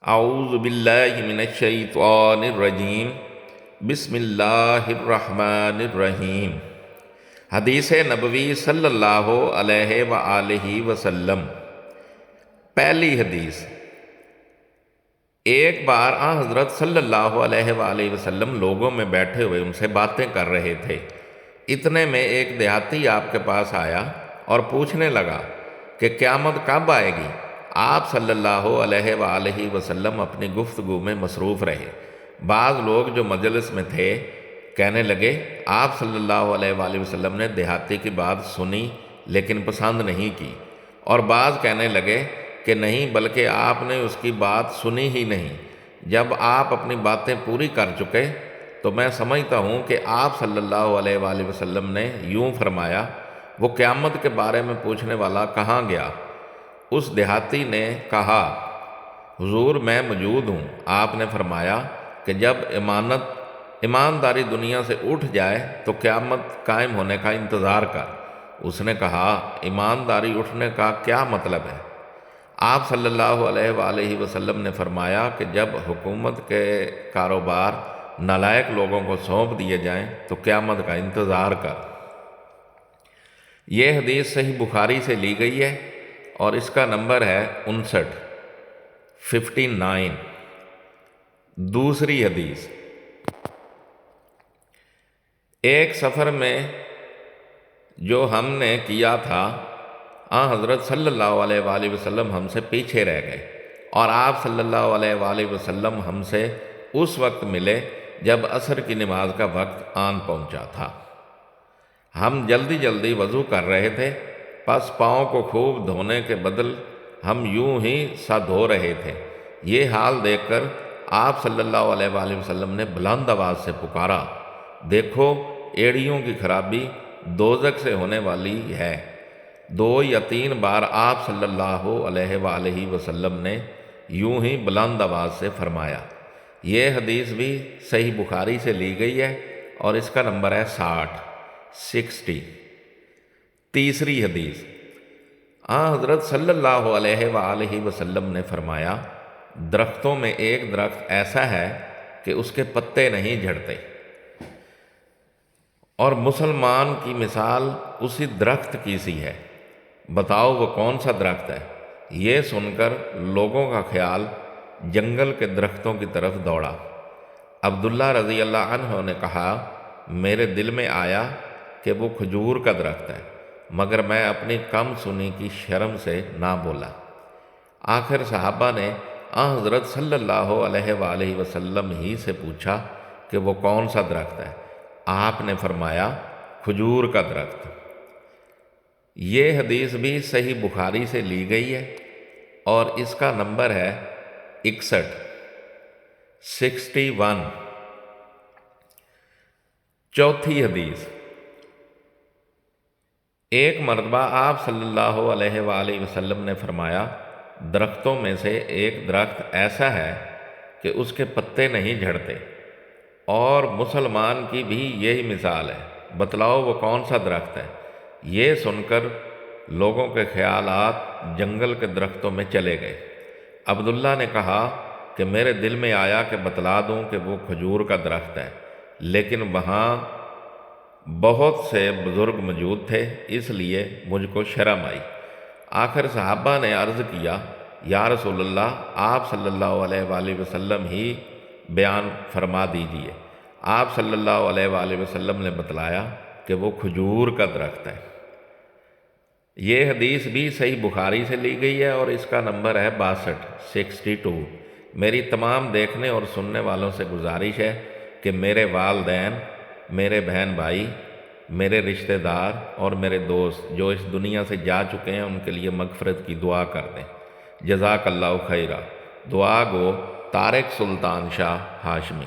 اعوذ باللہ من الشیطان الرجیم بسم اللہ الرحمن الرحیم۔ حدیث نبوی صلی اللہ علیہ وآلہ وسلم۔ پہلی حدیث۔ ایک بار آن حضرت صلی اللہ علیہ وآلہ وسلم لوگوں میں بیٹھے ہوئے ان سے باتیں کر رہے تھے۔ اتنے میں ایک دیہاتی آپ کے پاس آیا اور پوچھنے لگا کہ قیامت کب آئے گی؟ آپ صلی اللہ علیہ وآلہ وسلم اپنی گفتگو میں مصروف رہے۔ بعض لوگ جو مجلس میں تھے کہنے لگے آپ صلی اللہ علیہ وآلہ وسلم نے دیہاتی کی بات سنی لیکن پسند نہیں کی، اور بعض کہنے لگے کہ نہیں بلکہ آپ نے اس کی بات سنی ہی نہیں۔ جب آپ اپنی باتیں پوری کر چکے تو میں سمجھتا ہوں کہ آپ صلی اللہ علیہ وآلہ وسلم نے یوں فرمایا، وہ قیامت کے بارے میں پوچھنے والا کہاں گیا؟ اس دیہاتی نے کہا حضور میں موجود ہوں۔ آپ نے فرمایا کہ جب ایمانداری دنیا سے اٹھ جائے تو قیامت قائم ہونے کا انتظار کر۔ اس نے کہا ایمانداری اٹھنے کا کیا مطلب ہے؟ آپ صلی اللہ علیہ وآلہ وسلم نے فرمایا کہ جب حکومت کے کاروبار نالائق لوگوں کو سونپ دیے جائیں تو قیامت کا انتظار کر۔ یہ حدیث صحیح بخاری سے لی گئی ہے اور اس کا نمبر ہے 59۔ دوسری حدیث۔ ایک سفر میں جو ہم نے کیا تھا آن حضرت صلی اللہ علیہ وآلہ وسلم ہم سے پیچھے رہ گئے، اور آپ صلی اللہ علیہ وآلہ وسلم ہم سے اس وقت ملے جب عصر کی نماز کا وقت آن پہنچا تھا۔ ہم جلدی جلدی وضو کر رہے تھے، پس پاؤں کو خوب دھونے کے بدل ہم یوں ہی سا دھو رہے تھے۔ یہ حال دیکھ کر آپ صلی اللہ علیہ وآلہ وسلم نے بلند آواز سے پکارا، دیکھو ایڑیوں کی خرابی دوزخ سے ہونے والی ہے۔ 2 یا 3 بار آپ صلی اللہ علیہ وآلہ وسلم نے یوں ہی بلند آواز سے فرمایا۔ یہ حدیث بھی صحیح بخاری سے لی گئی ہے اور اس کا نمبر ہے 60۔ تیسری حدیث۔ حضرت صلی اللہ علیہ وآلہ وسلم نے فرمایا درختوں میں ایک درخت ایسا ہے کہ اس کے پتے نہیں جھڑتے، اور مسلمان کی مثال اسی درخت کی سی ہے، بتاؤ وہ کون سا درخت ہے؟ یہ سن کر لوگوں کا خیال جنگل کے درختوں کی طرف دوڑا۔ عبداللہ رضی اللہ عنہ نے کہا میرے دل میں آیا کہ وہ کھجور کا درخت ہے، مگر میں اپنی کم سنی کی شرم سے نہ بولا۔ آخر صحابہ نے حضرت صلی اللہ علیہ وآلہ وسلم ہی سے پوچھا کہ وہ کون سا درخت ہے؟ آپ نے فرمایا کھجور کا درخت۔ یہ حدیث بھی صحیح بخاری سے لی گئی ہے اور اس کا نمبر ہے 61۔ چوتھی حدیث۔ ایک مرتبہ آپ صلی اللہ علیہ وآلہ وسلم نے فرمایا درختوں میں سے ایک درخت ایسا ہے کہ اس کے پتے نہیں جھڑتے، اور مسلمان کی بھی یہی مثال ہے، بتلاؤ وہ کون سا درخت ہے؟ یہ سن کر لوگوں کے خیالات جنگل کے درختوں میں چلے گئے۔ عبداللہ نے کہا کہ میرے دل میں آیا کہ بتلا دوں کہ وہ کھجور کا درخت ہے، لیکن وہاں بہت سے بزرگ موجود تھے اس لیے مجھ کو شرم آئی۔ آخر صحابہ نے عرض کیا یا رسول اللہ آپ صلی اللہ علیہ وآلہ وسلم ہی بیان فرما دیجئے۔ آپ صلی اللہ علیہ وآلہ وسلم نے بتلایا کہ وہ کھجور کا درخت ہے۔ یہ حدیث بھی صحیح بخاری سے لی گئی ہے اور اس کا نمبر ہے 62۔ میری تمام دیکھنے اور سننے والوں سے گزارش ہے کہ میرے والدین، میرے بہن بھائی، میرے رشتہ دار اور میرے دوست جو اس دنیا سے جا چکے ہیں ان کے لیے مغفرت کی دعا کر دیں۔ جزاک اللہ خیرہ۔ دعا گو طارق سلطان شاہ ہاشمی۔